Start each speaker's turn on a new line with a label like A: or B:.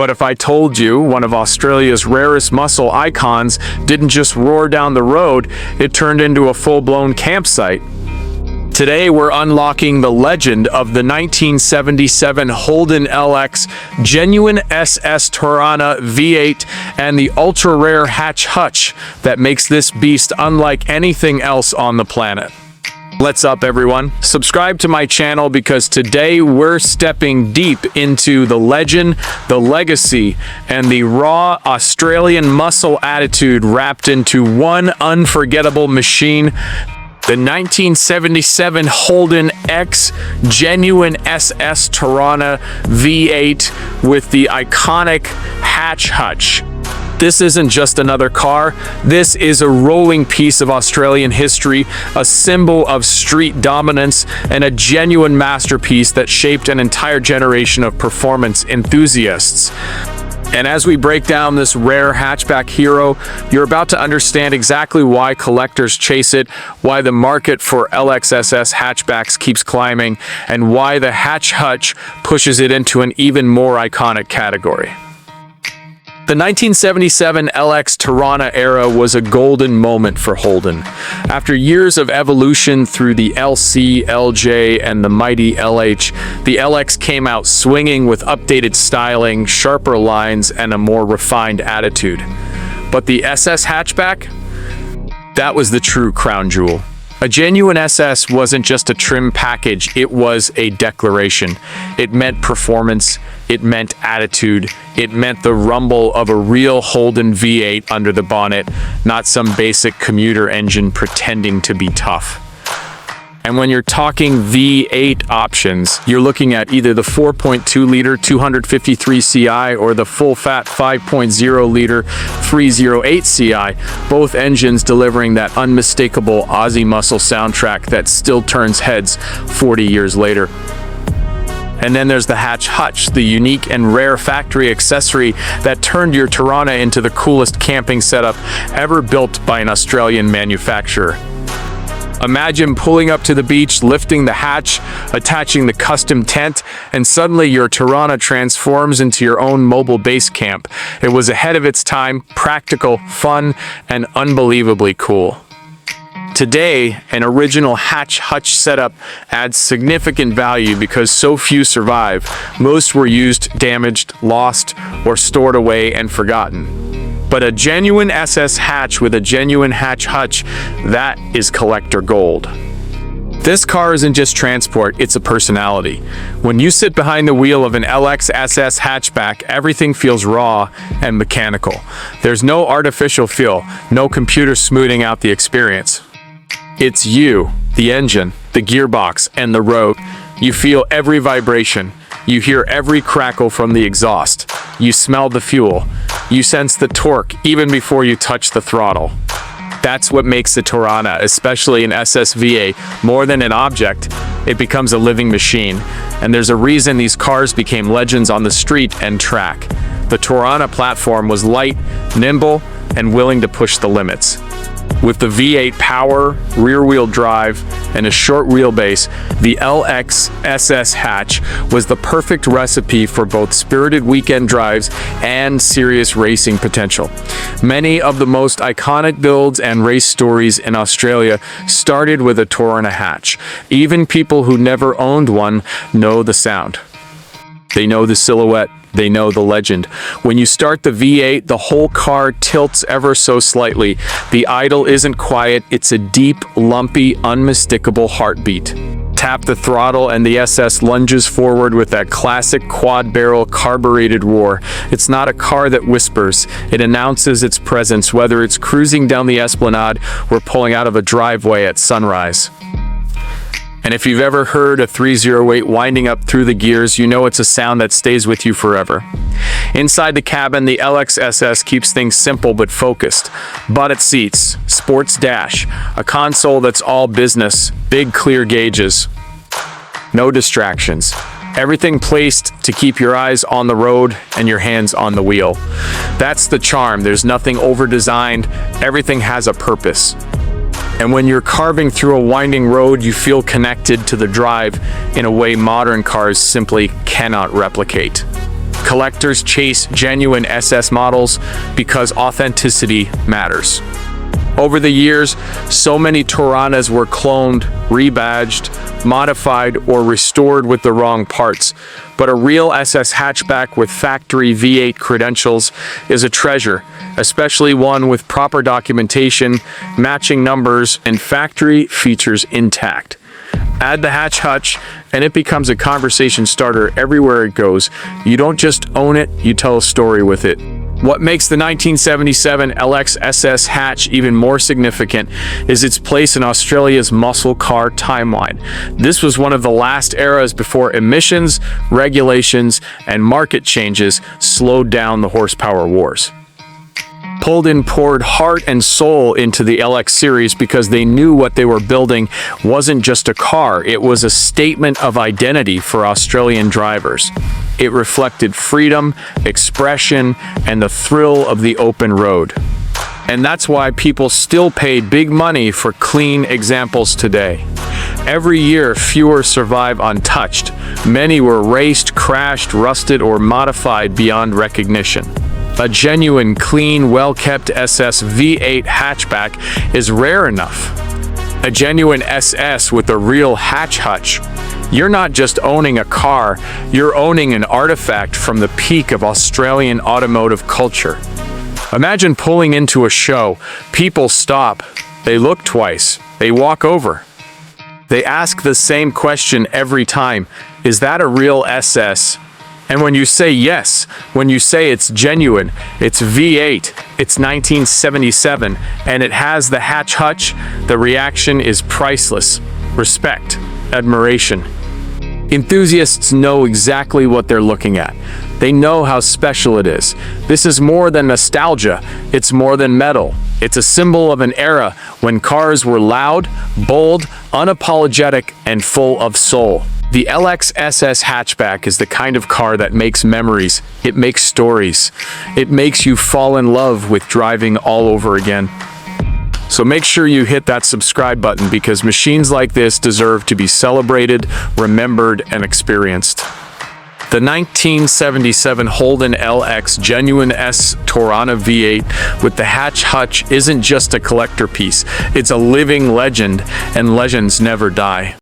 A: But if I told you one of Australia's rarest muscle icons didn't just roar down the road, it turned into a full-blown campsite. Today we're unlocking the legend of the 1977 Holden LX, genuine SS Torana V8, and the ultra-rare Hatch Hutch that makes this beast unlike anything else on the planet. What's up, everyone? Subscribe to my channel because today we're stepping deep into the legend, the legacy, and the raw Australian muscle attitude wrapped into one unforgettable machine. The 1977 Holden X genuine SS Torana V8 with the iconic Hatch Hutch. This isn't just another car, this is a rolling piece of Australian history, a symbol of street dominance, and a genuine masterpiece that shaped an entire generation of performance enthusiasts. And as we break down this rare hatchback hero, you're about to understand exactly why collectors chase it, why the market for LXSS hatchbacks keeps climbing, and why the Hatch Hutch pushes it into an even more iconic category. The 1977 LX Torana era was a golden moment for Holden. After years of evolution through the LC, LJ, and the mighty LH, the LX came out swinging with updated styling, sharper lines, and a more refined attitude. But the SS hatchback? That was the true crown jewel. A genuine SS wasn't just a trim package, it was a declaration. It meant performance, it meant attitude, it meant the rumble of a real Holden V8 under the bonnet, not some basic commuter engine pretending to be tough. And when you're talking V8 options, you're looking at either the 4.2-liter 253 CI or the full-fat 5.0-liter 308 CI, both engines delivering that unmistakable Aussie muscle soundtrack that still turns heads 40 years later. And then there's the Hatch Hutch, the unique and rare factory accessory that turned your Torana into the coolest camping setup ever built by an Australian manufacturer. Imagine pulling up to the beach, lifting the hatch, attaching the custom tent, and suddenly your Torana transforms into your own mobile base camp. It was ahead of its time, practical, fun, and unbelievably cool. Today, an original Hatch Hutch setup adds significant value because so few survive. Most were used, damaged, lost, or stored away and forgotten. But a genuine SS hatch with a genuine Hatch Hutch, that is collector gold. This car isn't just transport, it's a personality. When you sit behind the wheel of an LX SS hatchback, everything feels raw and mechanical. There's no artificial feel, no computer smoothing out the experience. It's you, the engine, the gearbox, and the road. You feel every vibration. You hear every crackle from the exhaust. You smell the fuel. You sense the torque even before you touch the throttle. That's what makes the Torana, especially an SSVA, more than an object. It becomes a living machine. And there's a reason these cars became legends on the street and track. The Torana platform was light, nimble, and willing to push the limits. With the V8 power, rear-wheel drive, and a short wheelbase, the LX SS hatch was the perfect recipe for both spirited weekend drives and serious racing potential. Many of the most iconic builds and race stories in Australia started with a Torana hatch. Even people who never owned one know the sound. They know the silhouette. They know the legend. When you start the V8, the whole car tilts ever so slightly. The idle isn't quiet, it's a deep, lumpy, unmistakable heartbeat. Tap the throttle and the SS lunges forward with that classic quad-barrel carbureted roar. It's not a car that whispers, it announces its presence, whether it's cruising down the Esplanade or pulling out of a driveway at sunrise. And if you've ever heard a 308 winding up through the gears, you know it's a sound that stays with you forever. Inside the cabin, the LX SS keeps things simple but focused. Bucket seats, sports dash, a console that's all business, big clear gauges. No distractions. Everything placed to keep your eyes on the road and your hands on the wheel. That's the charm. There's nothing over-designed. Everything has a purpose. And when you're carving through a winding road, you feel connected to the drive in a way modern cars simply cannot replicate. collectors chase genuine SS models because authenticity matters. Over the years, so many Toranas were cloned, rebadged, modified, or restored with the wrong parts. But a real SS hatchback with factory V8 credentials is a treasure, especially one with proper documentation, matching numbers, and factory features intact. Add the Hatch Hutch, and it becomes a conversation starter everywhere it goes. You don't just own it, you tell a story with it. What makes the 1977 LX SS Hatch even more significant is its place in Australia's muscle car timeline. This was one of the last eras before emissions, regulations, and market changes slowed down the horsepower wars. Holden poured heart and soul into the LX series because they knew what they were building wasn't just a car, it was a statement of identity for Australian drivers. It reflected freedom, expression, and the thrill of the open road. And that's why people still pay big money for clean examples today. Every year, fewer survive untouched. Many were raced, crashed, rusted, or modified beyond recognition. A genuine, clean, well-kept SS V8 hatchback is rare enough. A genuine SS with a real Hatch Hutch. You're not just owning a car, you're owning an artifact from the peak of Australian automotive culture. Imagine pulling into a show. People stop, they look twice, they walk over. They ask the same question every time, is that a real SS? And when you say yes, when you say it's genuine, it's V8, it's 1977, and it has the Hatch Hutch, the reaction is priceless. Respect, admiration. Enthusiasts know exactly what they're looking at. They know how special it is. This is more than nostalgia, it's more than metal. It's a symbol of an era when cars were loud, bold, unapologetic, and full of soul. The LX SS hatchback is the kind of car that makes memories. It makes stories. It makes you fall in love with driving all over again. So make sure you hit that subscribe button because machines like this deserve to be celebrated, remembered, and experienced. The 1977 Holden LX Genuine S Torana V8 with the Hatch Hutch isn't just a collector piece, it's a living legend, and legends never die.